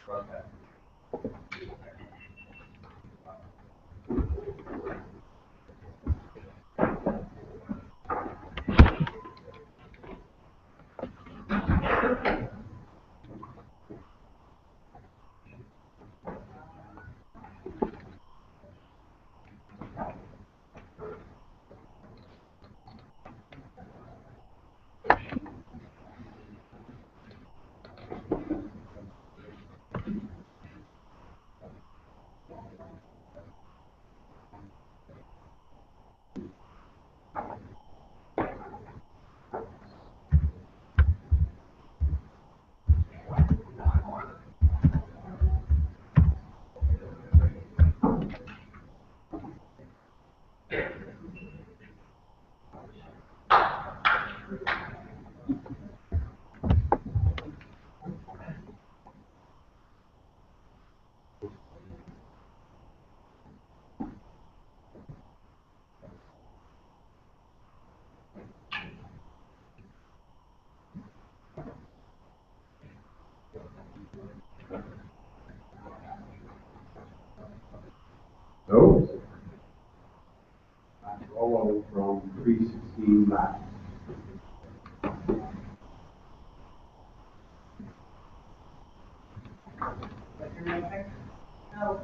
Okay. So, Matt Rowell from 316 Labs. No.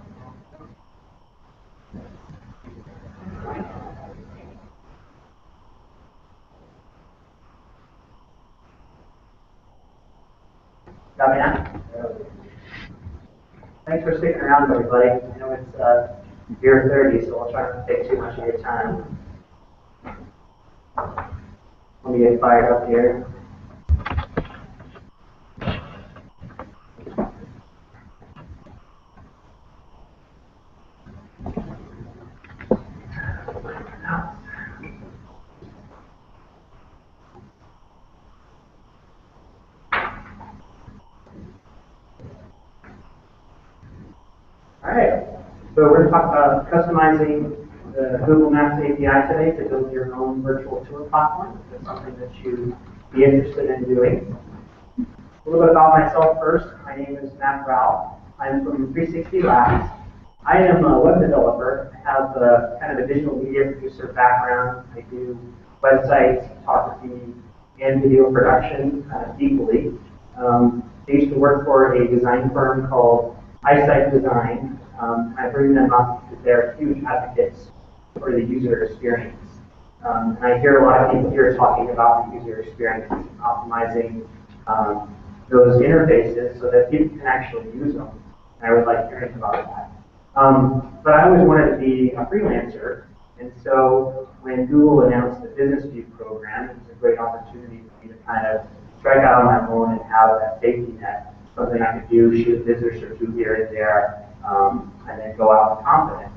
Got me now? Thanks for sticking around, everybody. I know it's year 30, so I'll try not to take too much of your time. Let me get fired up here. All right, so we're going to talk about customizing the Google Maps API today to build your own virtual tour platform. If that's something that you'd be interested in doing. A little bit about myself first. My name is Matt Rowell. I'm from 360 Labs. I am a web developer. I have kind of a digital media producer background. I do websites, photography, and video production equally. I used to work for a design firm called Eyesight Design. I bring them up because they're huge advocates for the user experience. And I hear a lot of people here talking about the user experience, optimizing those interfaces so that people can actually use them. And I would like hearing about that. But I always wanted to be a freelancer. And so when Google announced the Business View program, it was a great opportunity for me to kind of strike out on my own and have that safety net, something I could do, shoot a business or two here and there, and then go out with confidence.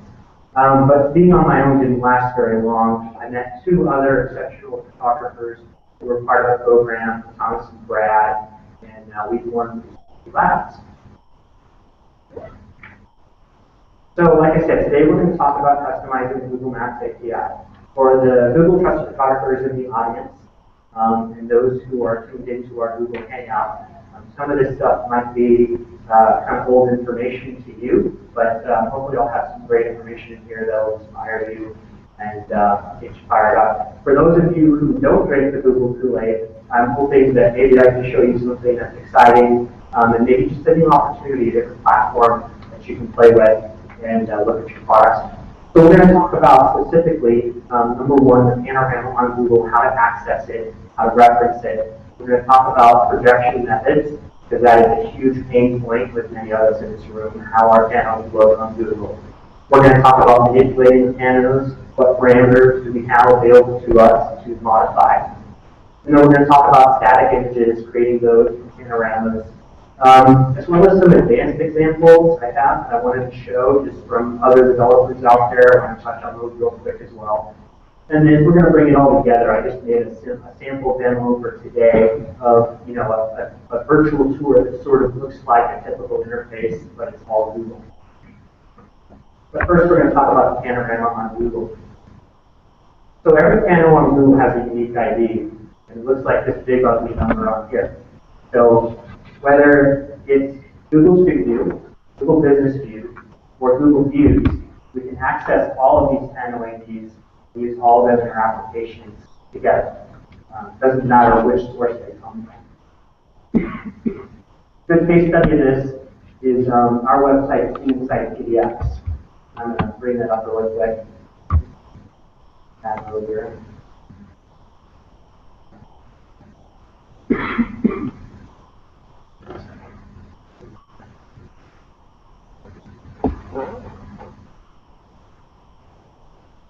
But being on my own didn't last very long. I met two other exceptional photographers who were part of the program, Thomas and Brad, and we formed Labs. So like I said, today we're going to talk about customizing the Google Maps API. For the Google Trusted Photographers in the audience, and those who are tuned into our Google Hangout, some of this stuff might be kind of old information to you, but hopefully I'll have some great information in here that will inspire you and get you fired up. For those of you who don't drink the Google Kool-Aid, I'm hoping that maybe I can show you something that's exciting and maybe just a new opportunity, a different platform that you can play with and look at your products. So we're going to talk about specifically, number one, the panorama on Google, how to access it, how to reference it. We're going to talk about projection methods, because that is a huge pain point with many of us in this room, how our panels look on Google. We're going to talk about manipulating the panels, what parameters do we have available to us to modify. And then we're going to talk about static images, creating those from panoramas, as well as some advanced examples I wanted to show just from other developers out there. I want to touch on those real quick as well. And then we're going to bring it all together. I just made a sample demo for today of a virtual tour that sort of looks like a typical interface, but it's all Google. But first we're going to talk about the panorama on Google. So every panel on Google has a unique ID, and it looks like this big ugly number on here. So whether it's Google Street View, Google Business View, or Google Views, we can access all of these panoramas and use all of them in our applications together. Doesn't matter which source they come from. Good case study of this is our website, Insight PDFs. I'm going to bring that up really quick. That over here.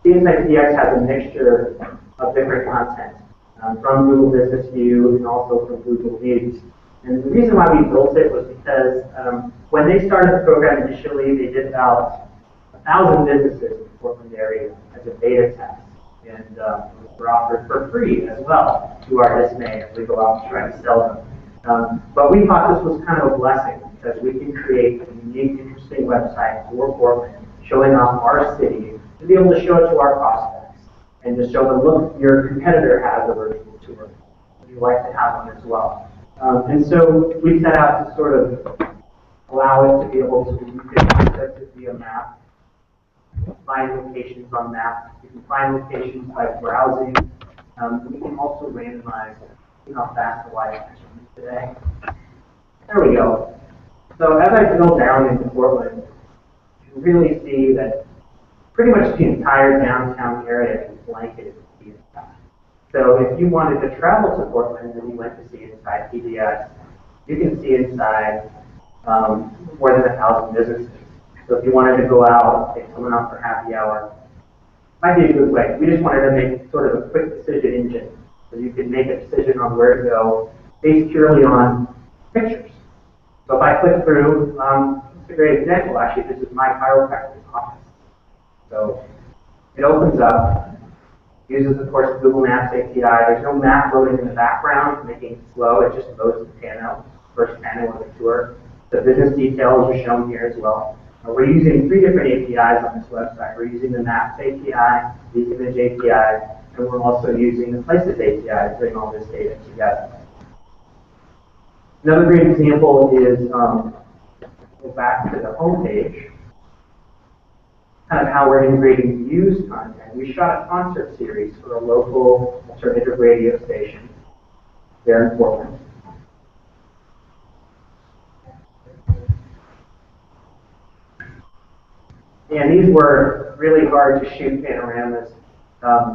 Insight PDX has a mixture of different content from Google Business View and also from Google Views. And the reason why we built it was because when they started the program initially, they did about 1,000 businesses in the Portland area as a beta test. And were offered for free as well, to our dismay, as we go out and try to sell them. But we thought this was kind of a blessing because we can create a unique, interesting website for Portland, showing off our city, to be able to show it to our prospects and to show them, look, your competitor has a virtual tour. Would you like to have one as well? And so we set out to sort of allow it to be able to, you can access it via map, find locations on maps. You can find locations by browsing. We can also randomize. See how fast the Wi-Fi is today. There we go. So as I drill down into Portland, you can really see that pretty much the entire downtown area is blanketed with PDX. So if you wanted to travel to Portland and you went to see inside PDX, you can see inside more than 1,000 businesses. So if you wanted to go out, take someone out for happy hour, might be a good way. We just wanted to make sort of a quick decision engine. So you could make a decision on where to go based purely on pictures. So if I click through, it's a great example actually. This is my chiropractic office. So it opens up, uses of course Google Maps API. There's no map loading in the background, making it slow. It just loads the panel, first panel of the tour. The business details are shown here as well. We're using 3 different APIs on this website. We're using the Maps API, the Image API, and we're also using the Places API to bring all this data together. Another great example is, go back to the home page, kind of how we're integrating views content. We shot a concert series for a local alternative radio station there in Portland. And these were really hard to shoot panoramas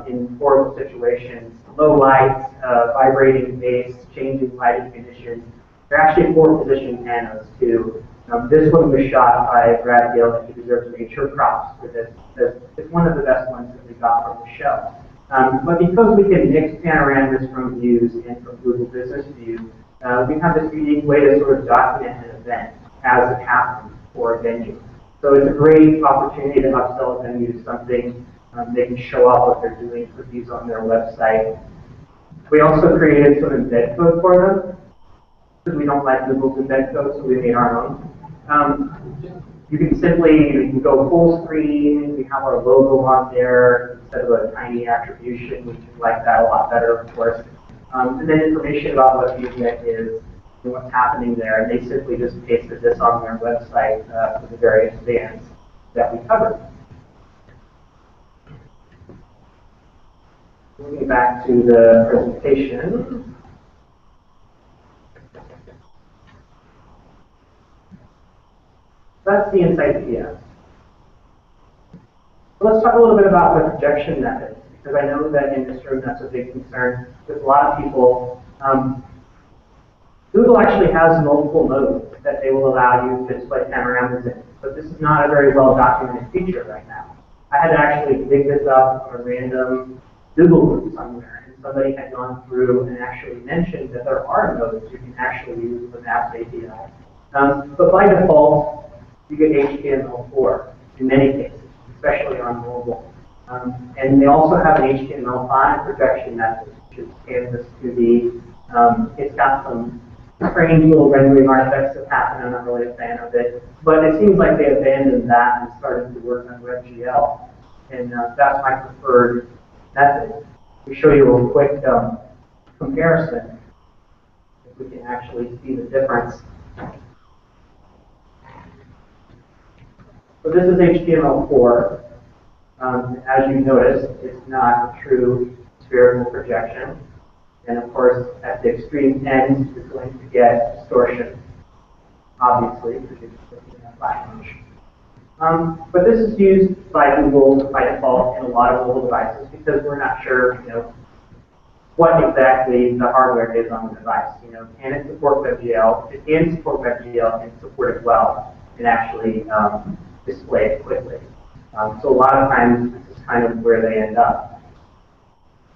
in horrible situations, low lights, vibrating bass, changing lighting conditions. They're actually 4-position panos too. This one was shot by Brad Gill, and he deserves major props for this. It's one of the best ones that we got from the show. But because we can mix panoramas from views and from Google Business View, we have this unique way to sort of document an event as it happens for a venue. So it's a great opportunity to upsell a venue to something. They can show off what they're doing for views on their website. We also created some embed code for them, because we don't like Google's embed code, so we made our own. You can go full screen. We have our logo on there instead of a tiny attribution. We like that a lot better, of course. And then information about what the event is and what's happening there. And they simply just pasted this on their website for the various bands that we covered. Moving back to the presentation. That's the Insight PDX. So let's talk a little bit about the projection methods, because I know that in this room that's a big concern with a lot of people. Google actually has multiple modes that they will allow you to display panoramas in, but this is not a very well documented feature right now. I had to actually dig this up on a random Google group somewhere, and somebody had gone through and actually mentioned that there are modes you can actually use with Maps API. But by default, you get HTML4 in many cases, especially on mobile. And they also have an HTML5 projection method, which is canvas to the, it's got some strange little rendering artifacts that happen. I'm not really a fan of it. But it seems like they abandoned that and started to work on WebGL. And that's my preferred method. We show you a quick comparison, if we can actually see the difference. So this is HTML4. As you noticed, it's not a true spherical projection. And of course, at the extreme ends, you're going to get distortion, obviously, because you're just looking at black image. But this is used by Google by default in a lot of mobile devices because we're not sure, what exactly the hardware is on the device. Can it support WebGL? If it can support WebGL and support it well, and actually display it quickly. So a lot of times, this is kind of where they end up.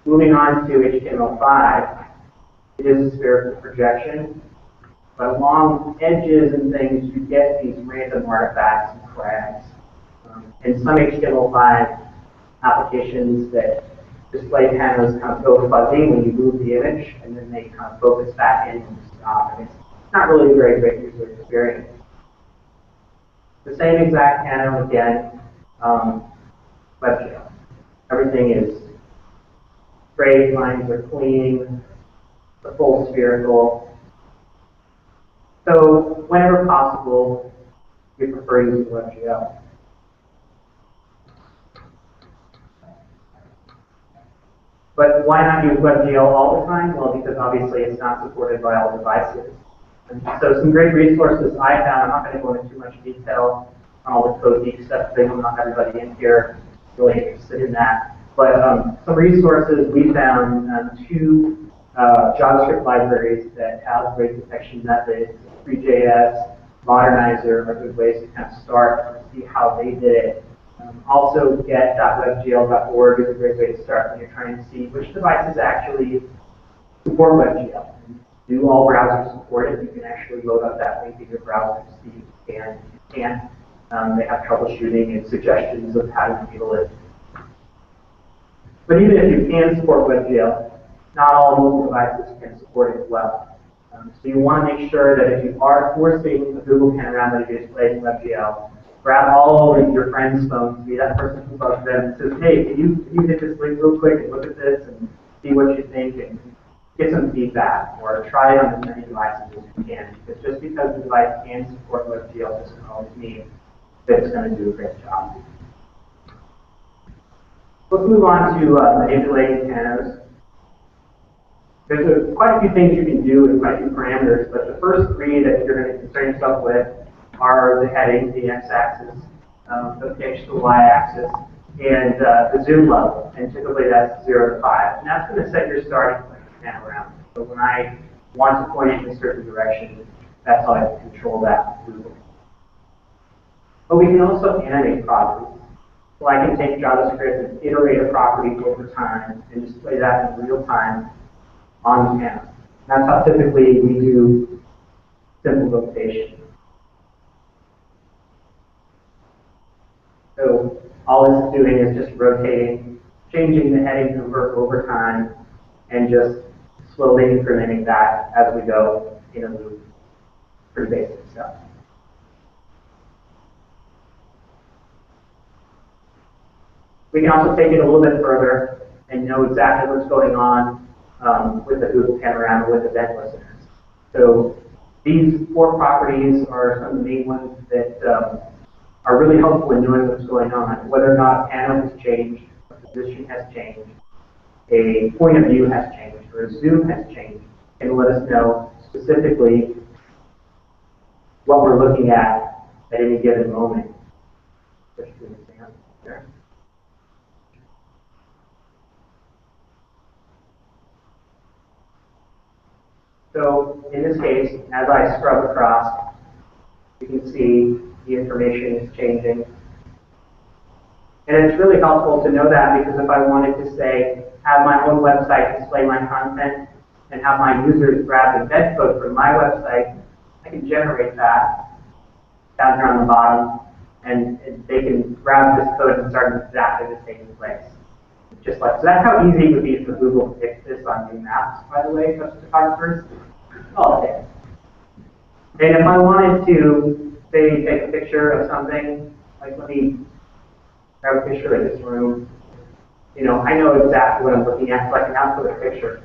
Moving on to HTML5, it is a spherical projection, but along edges and things, you get these random artifacts and flags. And some HTML5 applications that display panels kind of go fuzzy when you move the image, and then they kind of focus back in and stop. And it's not really a very great user experience. The same exact panel again, WebGL. Everything is straight, lines are clean, the full spherical. So whenever possible, we prefer using WebGL. But why not use WebGL all the time? Well, because obviously it's not supported by all devices. And so some great resources I found, I'm not going to go into too much detail on all the code geek stuff, because I know not everybody in here is really interested in that. But some resources we found, two JavaScript libraries that have rate detection methods, Free.js, Modernizer are good ways to kind of start and see how they did it. Also, get.webgl.org is a great way to start when you're trying to see which devices actually support WebGL. Do all browsers support it? You can actually load up that link in your browser to see if you can. If you can't, they have troubleshooting and suggestions of how to handle it. But even if you can support WebGL, not all mobile devices can support it well. So you want to make sure that if you are forcing a Google Panorama to be displayed in WebGL, grab all of your friends' phones, be that person who loves them, and says, hey, can you hit this link real quick and look at this and see what you think and get some feedback, or try it on as many devices as you can. Because just because the device can support WebGL doesn't always mean that it's going to do a great job. Let's move on to manipulating panels. There's quite a few things you can do with quite a few parameters, but the first three that you're going to concern yourself with are the heading, the x-axis, the pitch, the y-axis, and the zoom level. And typically that's 0 to 5. And that's going to set your starting point for panorama. So when I want to point it in a certain direction, that's how I can control that with Google. But we can also animate properties. So I can take JavaScript and iterate a property over time and display that in real time on the panel. That's how typically we do simple rotation. So all this is doing is just rotating, changing the heading number over time, and just slowly incrementing that as we go in a loop. Pretty basic stuff. We can also take it a little bit further and know exactly what's going on with the Google Panorama with event listeners. So these 4 properties are some of the main ones that are really helpful in knowing what's going on, whether or not a panel has changed, a position has changed, a point of view has changed, or a zoom has changed, and let us know specifically what we're looking at any given moment. Just do an example there. So in this case, as I scrub across, you can see the information is changing. And it's really helpful to know that, because if I wanted to say, have my own website display my content and have my users grab the embed code from my website, I can generate that down here on the bottom, and they can grab this code and start in exactly the same place. Just like, so that's how easy it would be for Google to fix this on new maps, by the way, for photographers. Oh, okay. And if I wanted to, say, take a picture of something, like let me grab a picture of this room. I know exactly what I'm looking at, so I can output a picture.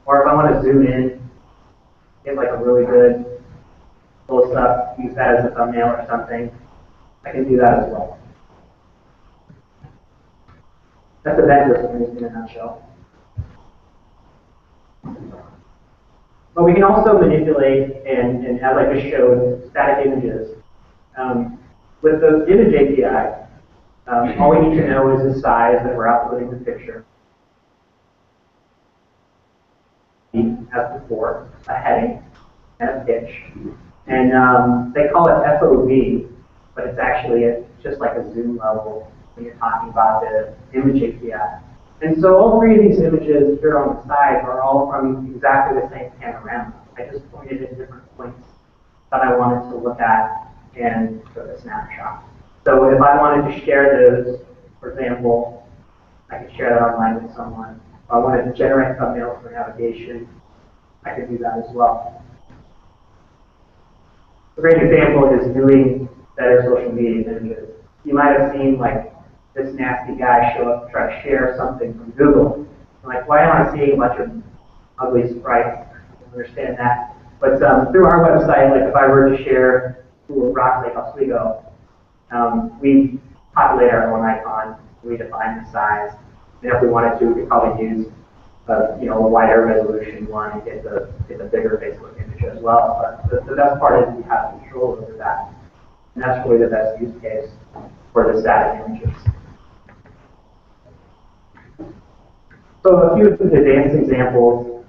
Or if I want to zoom in, get like a really good close-up, use that as a thumbnail or something, I can do that as well. That's event listening in a nutshell. But we can also manipulate and as I just showed, static images. With the image API, all we need to know is the size that we're uploading the picture. As before, a heading and a pitch. And they call it FOV, but it's actually just like a zoom level when you're talking about the image API. And so all three of these images here on the side are all from exactly the same panorama. I just pointed at different points that I wanted to look at and took a snapshot. So if I wanted to share those, for example, I could share that online with someone. If I wanted to generate thumbnails for navigation, I could do that as well. A great example is doing better social media images. You might have seen like this nasty guy show up to try to share something from Google. I'm like, why am I seeing a bunch of ugly sprites? I don't understand that. But through our website, like if I were to share Rock Lake Oswego, we populate our own icon, we define the size, and if we wanted to, we could probably use a wider resolution one and get the bigger Facebook image as well. But the best part is we have control over that, and that's really the best use case for the static images. So a few advanced examples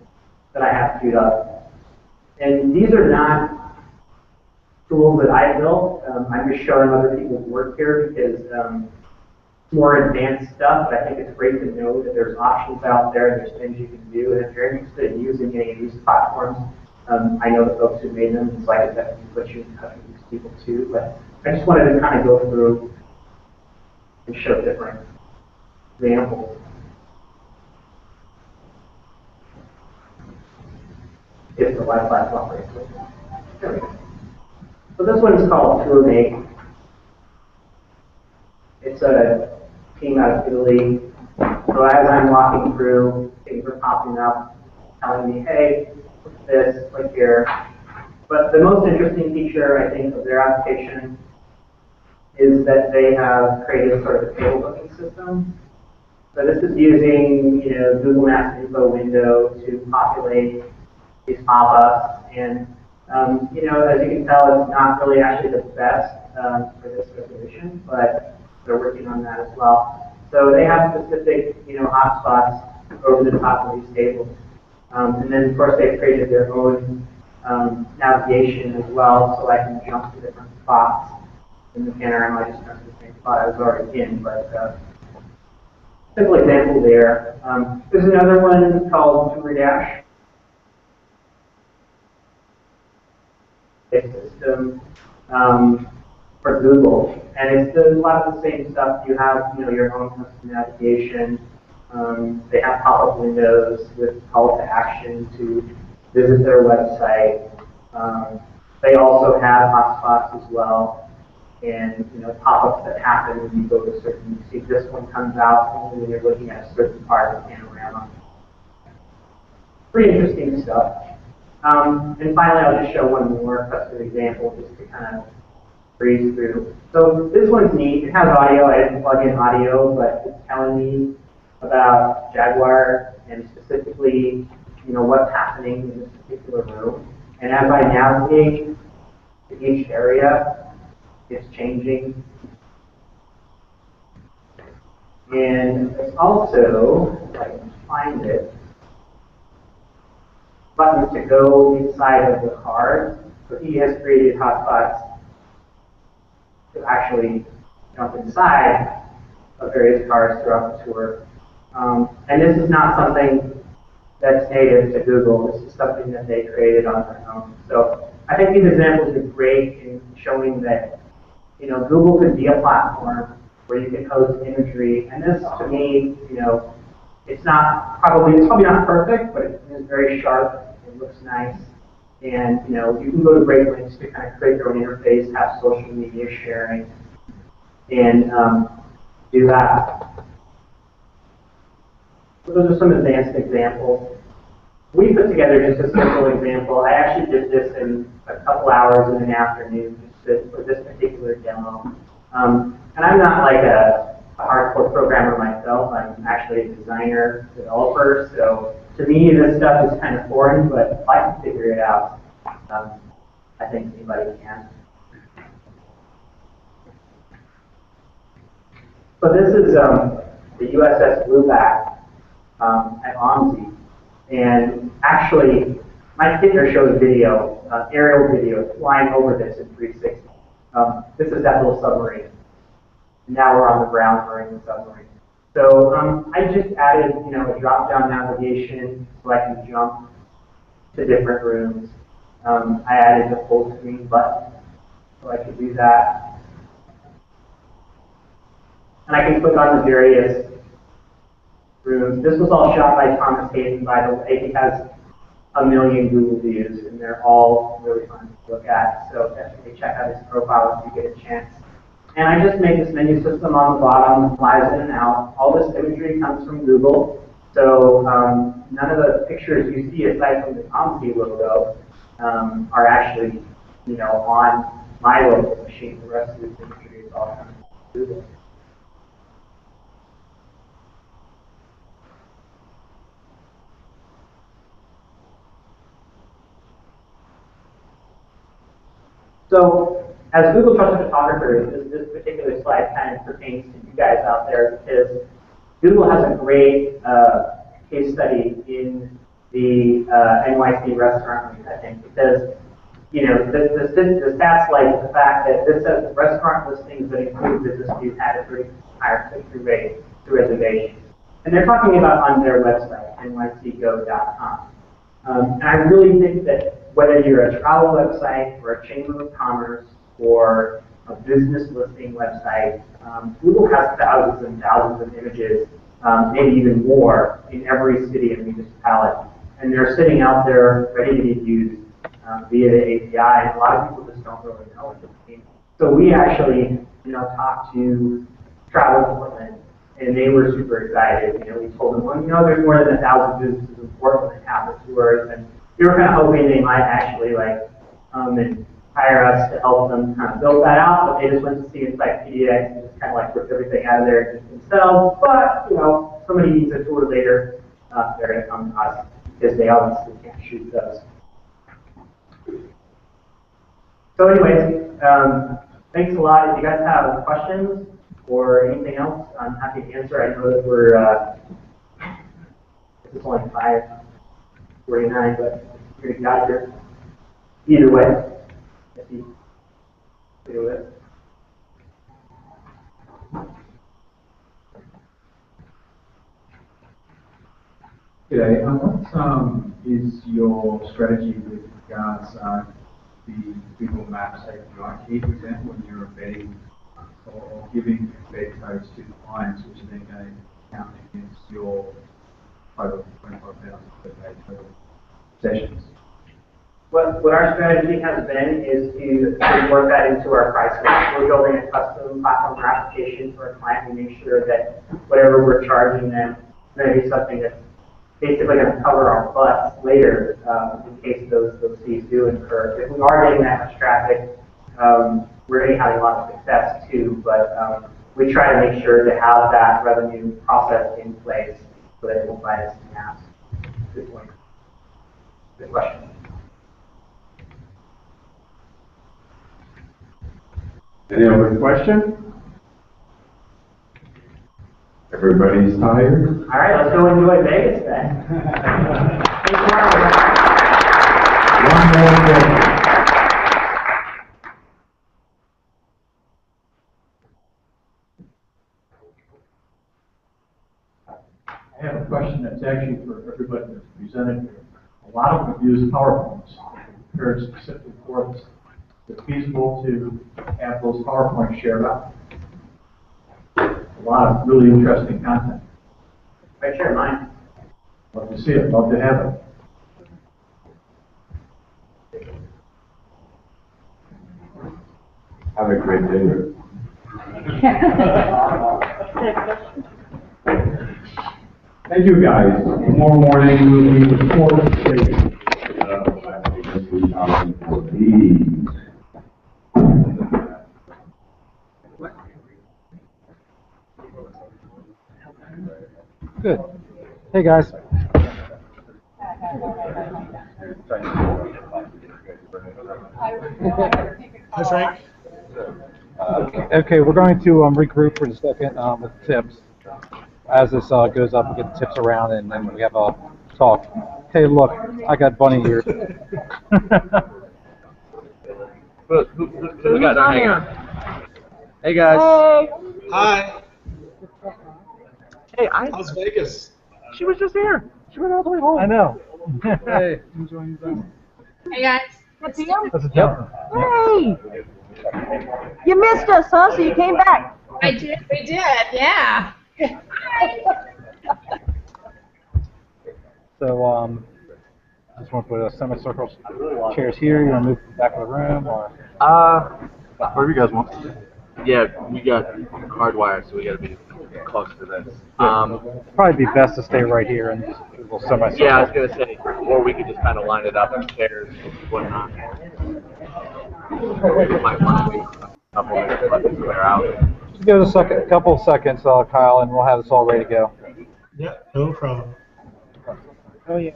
that I have queued up. And these are not tools that I built. I'm just showing other people's work here because it's more advanced stuff, but I think it's great to know that there's options out there and there's things you can do. And if you're interested in using any of these platforms, I know the folks who made them, so I could definitely put you in touch with these people too. But I just wanted to kind of go through and show different examples. If the Wi-Fi cooperates with it. There we go. So this one is called Tour Make. It's a team out of Italy. So as I'm walking through, things are popping up, telling me, hey, click this, click here. But the most interesting feature, I think, of their application is that they have created sort of a table booking system. So this is using, Google Maps info window to populate these pop-ups, and as you can tell, it's not really actually the best for this resolution, but they're working on that as well. So they have specific, hotspots over the top of these tables, and then of course they've created their own navigation as well, so I can jump to different spots in the panorama. I just jumped to the same spot I was already in, but simple example there. There's another one called Tour Dash. System for Google, and it's a lot of the same stuff. You have your own custom navigation. They have pop-up windows with call to action to visit their website. They also have hotspots as well, and pop-ups that happen when you go to certain. You see this one comes out only when you're looking at a certain part of the panorama. Pretty interesting stuff. And finally, I'll just show one more custom example just to kind of breeze through. So this one's neat. It has audio. I didn't plug in audio, but it's telling me about Jaguar and specifically, what's happening in this particular room. And as I navigate to each area, it's changing. And it's also, if I can find it, buttons to go inside of the cars. So he has created hotspots to actually jump inside of various cars throughout the tour. And this is not something that's native to Google. This is something that they created on their own. So I think these examples are great in showing that Google could be a platform where you can host imagery. And this, to me, it's probably not perfect, but it is very sharp. It looks nice, and you can go to great links to kind of create your own interface, have social media sharing, and do that. So those are some advanced examples. We put together just a simple example. I actually did this in a couple hours in an afternoon just for this particular demo. And I'm not like a hardcore programmer myself. I'm actually a designer, developer. So to me, this stuff is kind of foreign, but if I can figure it out, I think anybody can. So this is the USS Blueback at OMSI. And actually, my kidder showed a video, aerial video, flying over this in 360. This is that little submarine. And now we're on the ground we're in the submarine. So I just added, a drop-down navigation so I can jump to different rooms. I added the full screen button so I could do that. And I can click on the various rooms. This was all shot by Thomas Hayden, by the way. He has 1 million Google views, and they're all really fun to look at. So definitely check out his profile if you get a chance. And I just made this menu system on the bottom that flies in and out. All this imagery comes from Google. So none of the pictures you see aside from the OMSI logo are actually, on my local machine. The rest of this imagery is all coming from Google. So, as Google Trusted Photographers, this particular slide kind of pertains to you guys out there because Google has a great case study in the NYC restaurant week, I think, because the stats like the fact that this says restaurant listings that include business views had a 30% higher click-through rate to reservations. And they're talking about on their website, nycgo.com. And I really think that whether you're a travel website or a chamber of commerce or a business listing website, Google has thousands and thousands of images, maybe even more, in every city and municipality. And they're sitting out there ready to be used via the API, and a lot of people just don't really know what they mean. So we actually, talked to Travel Portland, and they were super excited. We told them, well, there's more than 1,000 businesses in Portland that have the tours, and we were kind of hoping they might actually and hire us to help them kind of build that out, but they just went to see Encyclopedia and just kind of ripped everything out of there themselves. But somebody needs a tour later, they're going to come to us because they obviously can't shoot those. So anyways, thanks a lot. If you guys have questions or anything else, I'm happy to answer. I know that we're this is only 5:49, but we're going to get out of here. Either way, if you do it. G'day. What is your strategy with regards the Google Maps API key, for example, when you're embedding or giving embed codes to clients, which are then going to count against your total 25,000 per day total sessions? What our strategy has been is to work that into our pricing. We're building a custom platform or application for a client to make sure that whatever we're charging them is going to be something that's basically going to cover our butts later in case those fees do incur. If we are getting that much traffic, we're going to be having a lot of success too, but we try to make sure to have that revenue process in place so that it won't bite us in the ass. Good point. Good question. Any other question? Everybody's tired? All right, let's go enjoy Vegas then. One more thing. I have a question that's actually for everybody that's presented here. A lot of them use PowerPoints prepared specifically for this. Is it feasible to have those PowerPoints shared out? A lot of really interesting content. Right, share mine. Love to see it. Love to have it. Have a great dinner. Thank you, guys. Tomorrow morning we'll be with 4 stations. For these. What? Good. Hey guys. Hi, Frank. Okay, we're going to regroup for a second with tips. As this goes up, we get the tips around, and then we have a talk. Hey, look, I got bunny ears. Who we got down here? Hey guys. Hey. Hi. Hey, How's Vegas? she was just here. She went all the way home. I know. Hey. Enjoying yourself. Hey guys. What's the deal? That's a jump. Hey! You missed us, huh? So you came back. I did. We did. Yeah. So, just want to put a semicircle chairs here. You want to move to the back of the room, or wherever you guys want. Yeah, we got hardwired, so we gotta be close to this. Probably be best to stay right here and just do a little semicircle. Yeah, I was gonna say, or we could just kind of line it up in chairs and whatnot. We might want to do a couple minutes, let this clear out. Just give us a couple of seconds, Kyle, and we'll have this all ready to go. Yeah, no problem. Oh yeah.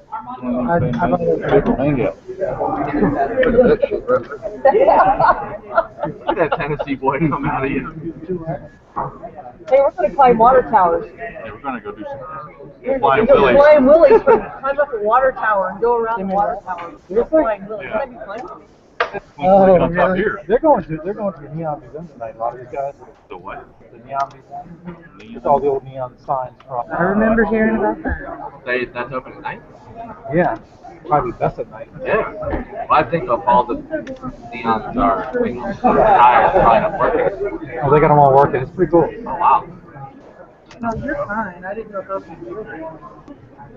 Look at that Tennessee boy coming out of you. Hey, we're going to climb water towers. Yeah, we're gonna go do some We're flying going to willies. flying willies. Climb up the water tower and go around the water tower. We're flying willies. That'd be fun. Oh, really? They're going to the Neon Museum tonight. A lot of these guys. The what? The Neon Museum. It's all the old neon signs from. I remember hearing about that. That's open at night? Yeah, probably best at night. Yeah. Well, I think of all the neons are probably not working. Oh, they got them all working. It's pretty cool. Oh, wow. No, you're fine. I didn't know those were you.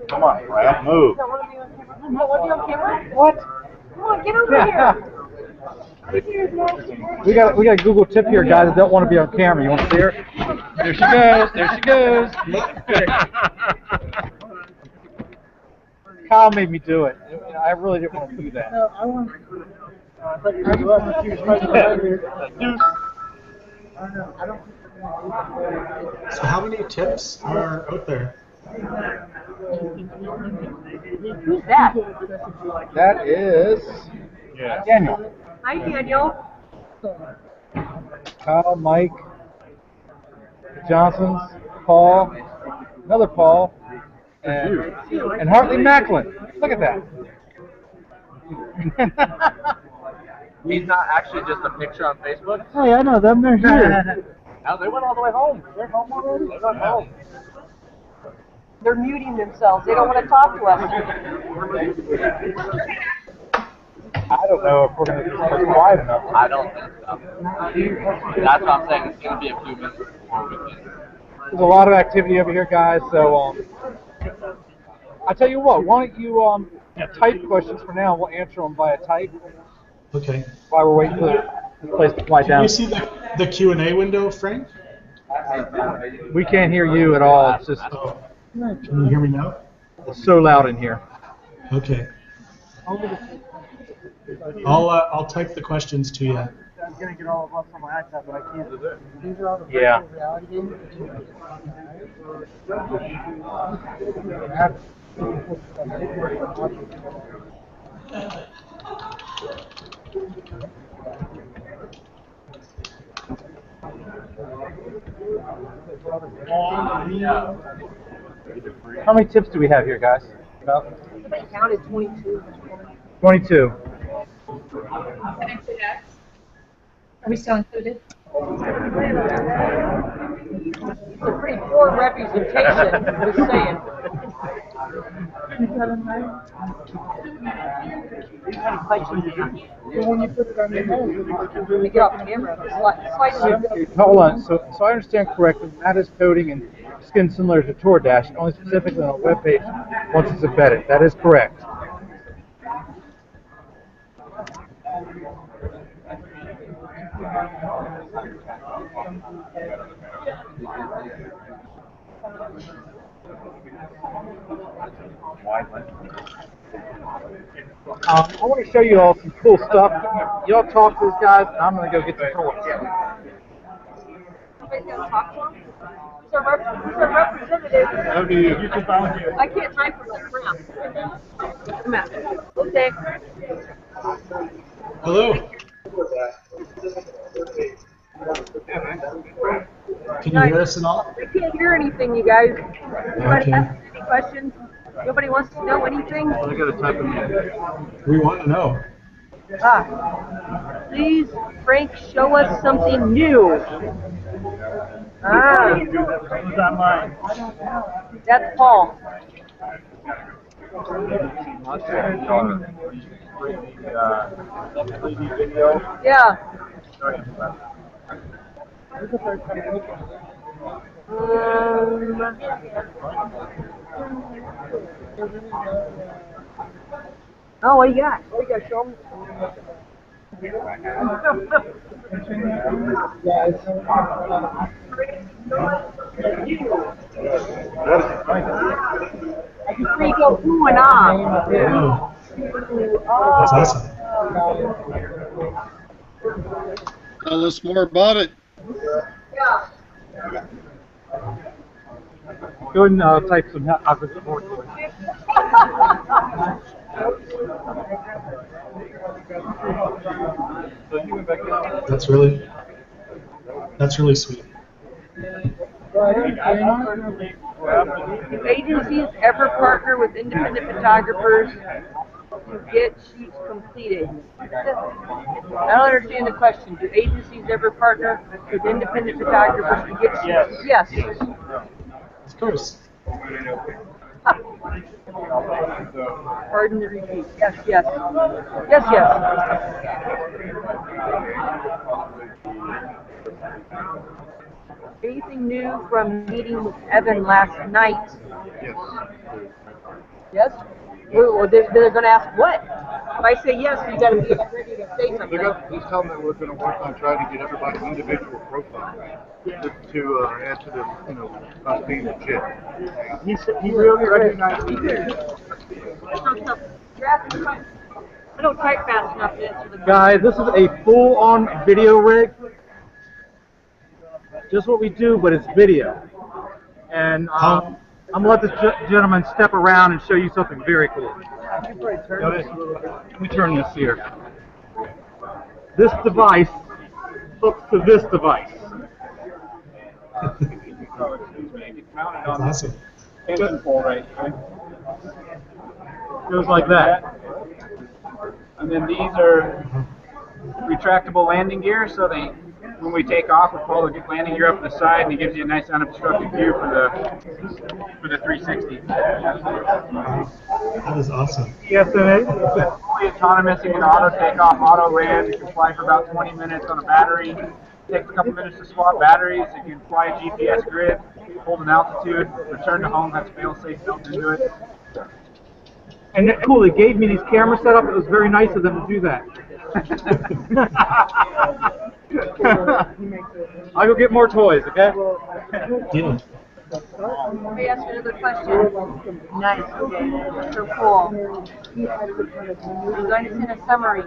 Come on, Brad, move. Don't want to be on camera? You don't want to be on camera? What? Come on, get over here. We got a Google tip here, guys that don't want to be on camera. You want to see her? There she goes. There she goes. Kyle made me do it. I really didn't want to do that. No, I want to. I thought you were going to choose right here. I don't. So how many tips are out there? Who's that? That is Daniel. Hi, Daniel. Kyle, Mike, Johnsons, Paul, another Paul, and Hartley Macklin. Look at that. He's not actually just a picture on Facebook. Hey, I know them. They're here. No, they went all the way home. They're home already. They went home. They're muting themselves. They don't want to talk to us. I don't know if we're going to do this quiet enough. I don't think so. That's what I'm saying. It's going to be a few minutes before we can. There's a lot of activity over here, guys. So, I tell you what. Why don't you type questions for now? We'll answer them via type Okay. while we're waiting for the place to quiet Can down. you see the Q&A window, Frank? We can't hear you at all. It's just Oh. Can you hear me now? it's so loud in here. Okay. I'll type the questions to you. I was going to get all of us on my iPad, but I can't. These are all the Yeah. virtual reality games. How many tips do we have here, guys? About I counted 22. 22. Are we still included? It's a pretty poor representation, just saying. When you put it on your head, you get off camera. Slide Hold on. So I understand correctly. That is coding and skin similar to TorDash, only specifically on a web page once it's embedded. That is correct. I want to show you all some cool stuff. Y'all talk to these guys, and I'm going to go get some toys. Somebody's going to talk to them? Who's our representative? How do you? You can volunteer. I can't type for my cramp. Come out. Okay. Hello. Can you hear us at all? I can't hear anything, you guys. Anybody Okay. have any questions? Nobody wants to know anything? I gotta type them in. We want to know. Please, Frank, show us something new. Who's online? That's Paul. Yeah. Oh, what do you got? What do you got? Show me. We go ooh and ah. That's awesome. Tell us more about it. Go ahead and type some opposite board. That's really sweet. Do agencies ever partner with independent photographers to get shoots completed? I don't understand the question. Do agencies ever partner with independent photographers to get shoots? Yes. Of course. Pardon the repeat. Yes, yes. Yes, yes. Anything new from meeting with Evan last night? Yes. Yes? Well, they're going to ask what? If I say yes, you got to be ready to say something. He's telling me we're going to work on trying to get everybody's individual profile to add to the, us being legit. He really recognized me. I don't type fast enough to answer the question. Guys, this is a full-on video rig. Just what we do, but it's video. And I'm going to let this gentleman step around and show you something very cool. Let me turn this here. This device hooks to this device. That's awesome. Goes like that. And then these are retractable landing gear, so when we take off, we pull the landing gear up the side, and it gives you a nice unobstructed view for the 360. That is awesome. Yes, and it's fully autonomous. You can auto takeoff, auto land. You can fly for about 20 minutes on a battery. It takes a couple minutes to swap batteries. You can fly a GPS grid, hold an altitude, return to home. Has fail-safe built into it. And that's cool. They gave me these camera setup. It was very nice of them to do that. I'll go get more toys, okay? Yeah. Let me ask you another question. Nice, okay. So cool. I'm going to send a summary.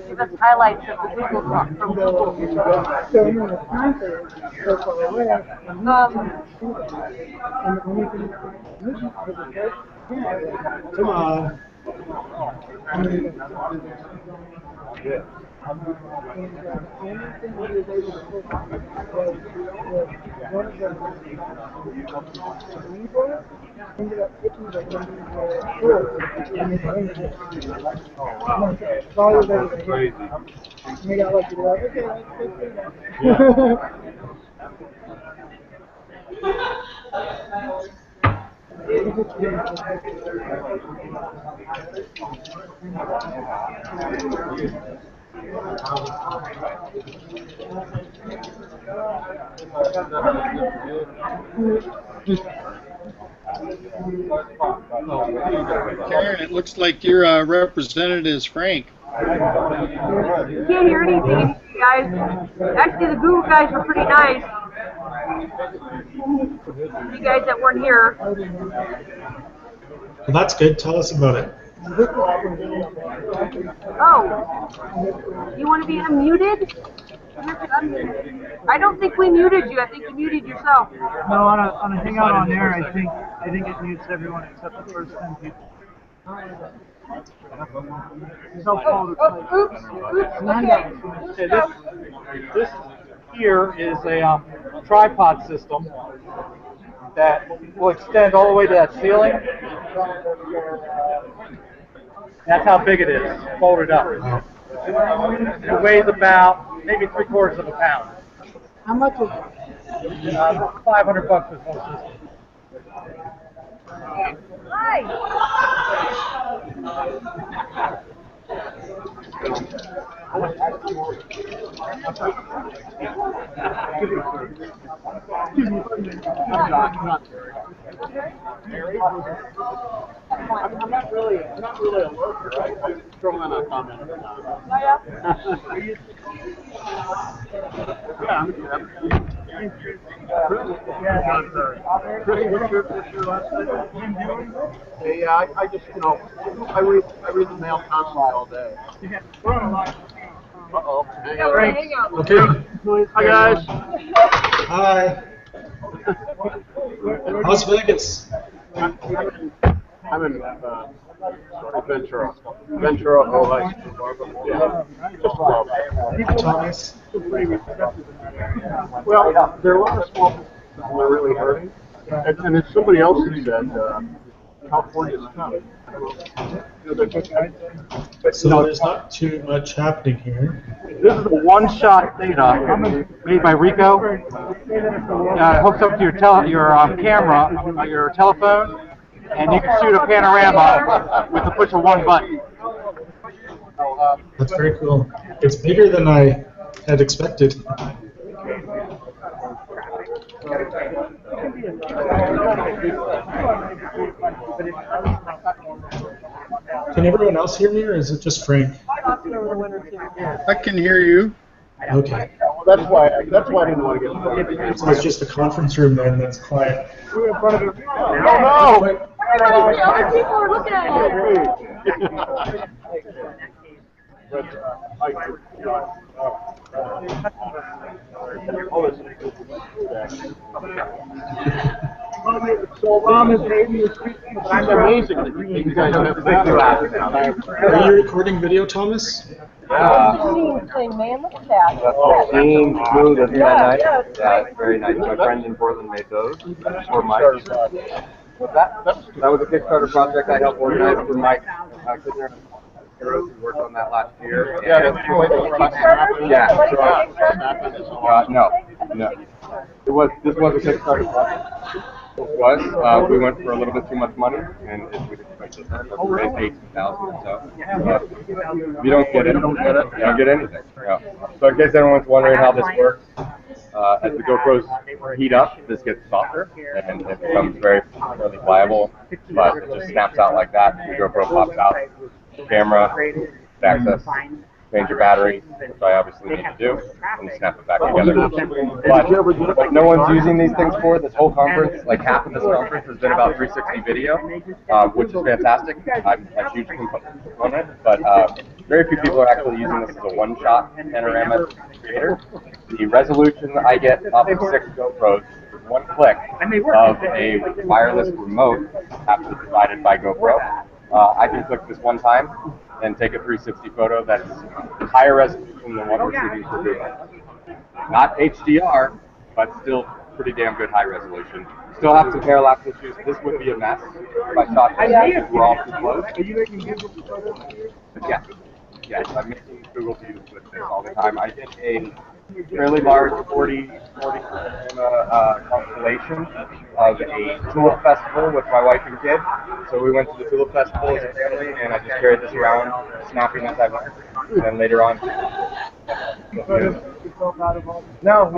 Give us highlights of the Google Talk from Google. Come on. Karen, it looks like your representative is Frank. You can't hear anything, you guys. Actually, the Google guys were pretty nice. You guys that weren't here. Well, that's good. Tell us about it. Oh, you want to be unmuted? I don't think we muted you. I think you muted yourself. No, on a hangout on air, I think it mutes everyone except the first 10 people. Oops. Okay, this here is a tripod system that will extend all the way to that ceiling. That's how big it is, folded up. It weighs about maybe 3/4 of a pound. How much is it? $500 for this whole system. I'm not really a lurker. I throw in a comment every now and then. Yeah, I'm Chris, what's your last name? Yeah, I just, I read the mail constantly all day. Uh-oh. Okay. Hi, guys. Hi. Las Vegas. I'm in Ventura, Ohio. Yeah, just above. Thomas. Well, there are a lot of small businesses that are really hurting, and it's somebody else who said California's coming. So there's not too much happening here. This is a one-shot data made by Rico. It hooks up to your camera, your telephone, and you can shoot a panorama with the push of one button. That's very cool. It's bigger than I had expected. Can everyone else hear me, or is it just Frank? I can hear you. Okay. That's why I didn't want to get started. So it's just the conference room then that's quiet. We're in front of it. Oh, no! Other people are looking at you. But I'm amazing that you guys have that. Are you recording video, Thomas? Saying, man, look at that. That's clean, smooth, isn't that nice? Yeah, it's very nice. My friend in Portland made those for Mike. What's that? That was a Kickstarter project I helped organize for Mike. Heroes who worked on that last year. Yeah, no. This was a Kickstarter project. We went for a little bit too much money, and we didn't expect this. We raised $18,000 so. If you don't get it, you don't get anything. Yeah. So in case anyone's wondering how this works, as the GoPros heat up, this gets softer, and it becomes fairly pliable, but it just snaps out like that. The GoPro pops out, camera, access, change your battery, which I obviously need to do, and snap it back together. But what no one's using these things for, this whole conference, like half of this conference has been about 360 video, which is fantastic. I'm a huge component, but very few people are actually using this as a one-shot panorama creator. The resolution I get off of 6 GoPros is one click of a wireless remote after provided by GoPro. I can click this one time and take a 360 photo that's higher resolution than what we're shooting for Google. Not HDR, but still pretty damn good high resolution. Still have some parallax issues. This would be a mess if I shot this because we're all too close. Are you making Google photos here? Yes, I'm making Google views with this all the time. I did a fairly large 40 constellation of a tulip festival with my wife and kid. So we went to the tulip festival as a family, and I just carried this around, snapping as I went. And then later on, no,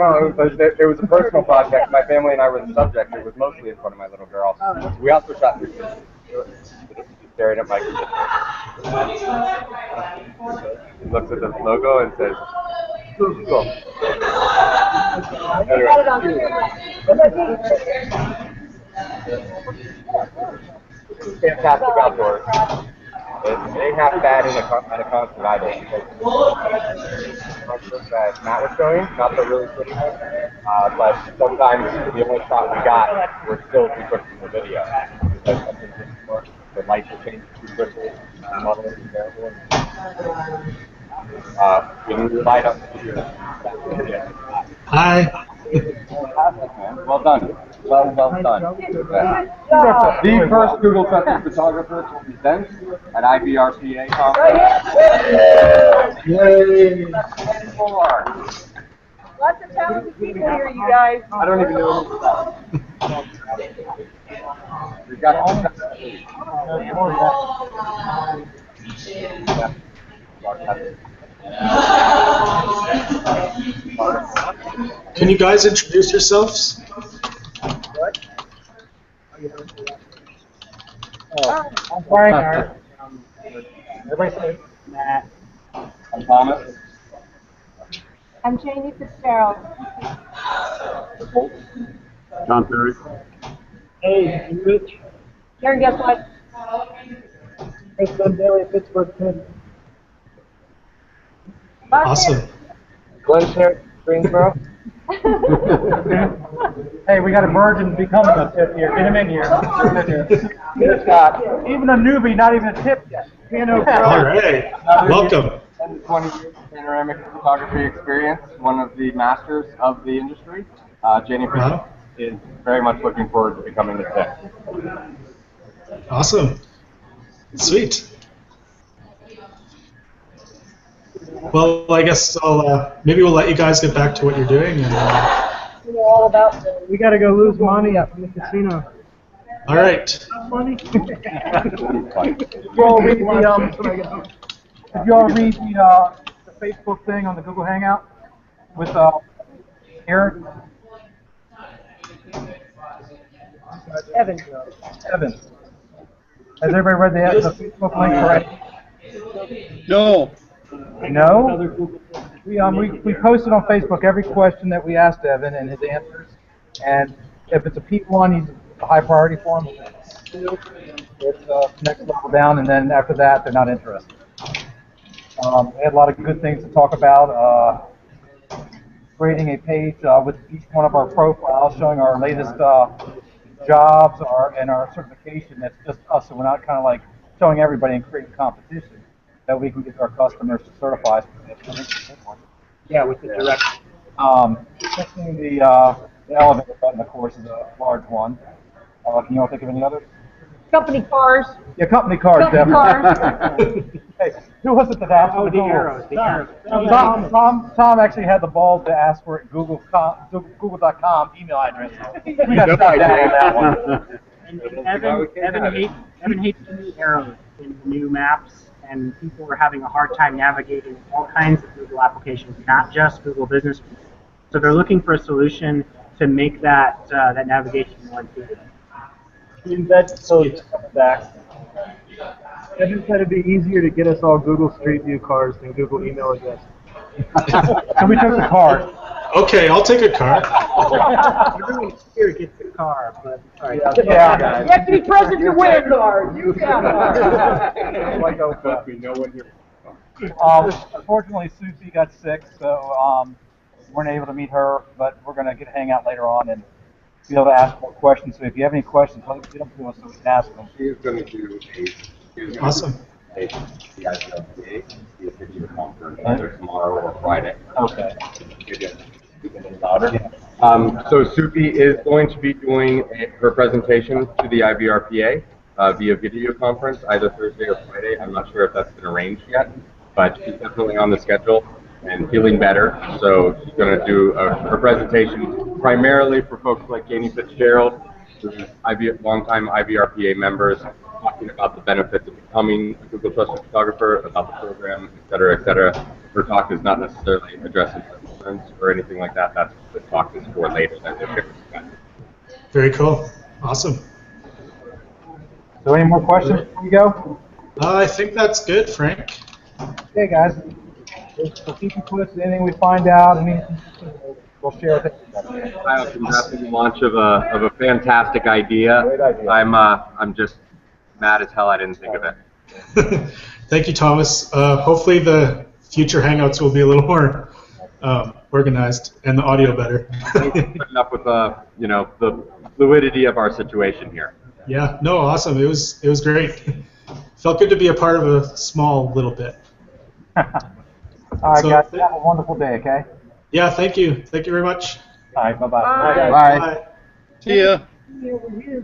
it was a personal project. My family and I were the subject. It was mostly in front of my little girl. We also shot 360. Staring at my kid. He looks at the logo and says, cool. Anyway. Fantastic outdoors. It ain't half bad in at a concert either. Because that Matt was showing, not the really pretty one, but sometimes the only shot we got, we're still too quick from the video. Because something just works, the lights will change too quickly, the model isn't available. When we light up the video, Hi. well done. Well done. Yeah. The first Google Trusted Photographer to present at IVRPA conference. Yay. Lots of talented people here, you guys. I don't even know we got all Can you guys introduce yourselves? I'm Frank. Everybody say Matt. I'm Thomas. I'm Janie Fitzgerald. John Perry. Hey, I'm Rich. Karen, guess what? Chris Daily, Pittsburgh, Penn. Awesome. Glenn Sherrick, Greensboro. Hey, we got a virgin becoming a tip here. Get him in here. Here's Scott. Even a newbie, not even a tip yet. Piano pro. All right. Welcome. 20 years panoramic photography experience, one of the masters of the industry. Jenny Wow. is very much looking forward to becoming a tip. Awesome. Sweet. Well, I guess maybe we'll let you guys get back to what you're doing. And, We're all about the We got to go lose money up in the casino. all right. Money? Did you all read the Facebook thing on the Google Hangout with Eric? Evan. Evan. Has everybody read the Facebook link already? No. No? We posted on Facebook every question that we asked Evan and his answers. And if it's a P1, he's a high priority for him. It's next level down, and then after that, they're not interested. We had a lot of good things to talk about. Creating a page with each one of our profiles showing our latest jobs and our certification. That's just us, so we're not kind of like showing everybody and creating competition that we can get our customers to certify. Yeah, with the direct. Fixing the elevator button, of course, is a large one. Can you all think of any others? Company cars. Yeah, company cars, Company definitely. Hey, who was it that asked for the arrows? Tom actually had the balls to ask for it Google.com email address. We got shut down on that one. And Evan hates the new arrows in the new maps, and people are having a hard time navigating all kinds of Google applications, not just Google Business. So they're looking for a solution to make that that navigation more intuitive. Embed code back. Evan said it'd be easier to get us all Google Street View cars than Google email address. So we took the car. Okay, I'll take a car. Everyone's here to get the car, but all right. Yeah. You have to be present to win a car. You got We know when you're. Unfortunately, Susie got sick, so weren't able to meet her, but we're going to get a hangout later on and be able to ask more questions. So if you have any questions, let's get them to us so we can ask them. She's going to do Awesome. the IVRPA, the video conference either tomorrow or Friday. Okay. So Suki is going to be doing her presentation to the IVRPA via video conference either Thursday or Friday. I'm not sure if that's been arranged yet, but she's definitely on the schedule and feeling better. So she's going to do her presentation primarily for folks like Janie Fitzgerald, who's longtime IVRPA members, talking about the benefits of becoming a Google Trusted Photographer, about the program, et cetera, et cetera. Her talk is not necessarily addressing concerns or anything like that. That's the talk is for later. Very cool. Awesome. So any more questions before we go? I think that's good, Frank. Okay, guys. We'll keep you posted. Anything we find out, we'll share with everybody. Congrats on the launch of a fantastic idea. Great idea. I'm just mad as hell I didn't think of it. Thank you, Thomas. Hopefully the future Hangouts will be a little more organized and the audio better. Putting up with the fluidity of our situation here. Yeah, no, awesome. It was great. Felt good to be a part of a small little bit. All right, So, guys. Have a wonderful day. Okay. Yeah, thank you. Thank you very much. All right. Bye-bye. Bye. Bye. See ya. Over here.